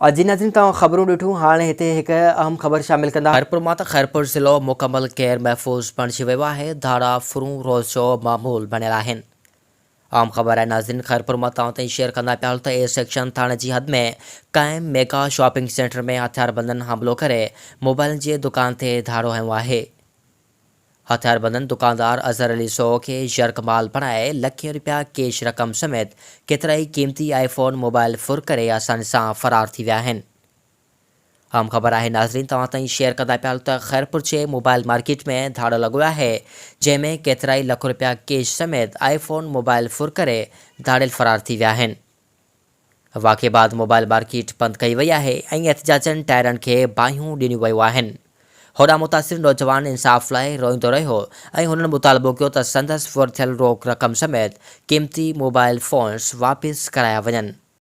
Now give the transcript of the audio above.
और जी नाज़रीन तव्हां ख़बरूं ॾिठूं। हाणे हिते हिकु अहम ख़बर शामिल कंदा। खैरपुर मां त खैरपुर ज़िलो मुकमल गैर महफ़ूज़ बणिजी वियो आहे। धारा फुरूं रोज़ जो मामूल बणियल आहिनि। आम ख़बर आहे नाज़रीन, खैरपुर मां तव्हां ताईं शेयर कंदा पिया त ए सेक्शन थाणे जी हद में क़ाइम मेगा शॉपिंग सेंटर में हथियारबंदनि हमलो करे मोबाइल जी दुकान ते धाड़ो हयो आहे। हथियारबंदनि दुकानदार अज़हर अली सो खे यर्क माल बणाए लखें रुपया कैश रक़म समेत केतिरा ई क़ीमती आईफोन मोबाइल फुर करे आसानी सां फ़रार थी विया आहिनि। आम ख़बर आहे नाज़रीन, तव्हां ताईं शेयर कंदा पिया त खैरपुर जे मोबाइल मार्केट में धाड़ो लॻो आहे, जंहिंमें केतिरा ई लख रुपया कैश समेत आईफोन मोबाइल फुर करे धाड़ियल फ़रार थी विया आहिनि। वाक़े बाद मोबाइल मार्केट बंदि कई वई आहे ऐं एहतिजाजनि टायरनि खे बाहियूं ॾिनियूं वियूं आहिनि। होॾां मुतासिर नौजवान इंसाफ़ लाइ रोईंदो रहियो ऐं हुननि मुतालबो कयो त संदसि वरिथियल रोक रक़म समेत क़ीमती मोबाइल फ़ोन्स वापसि कराया वञनि।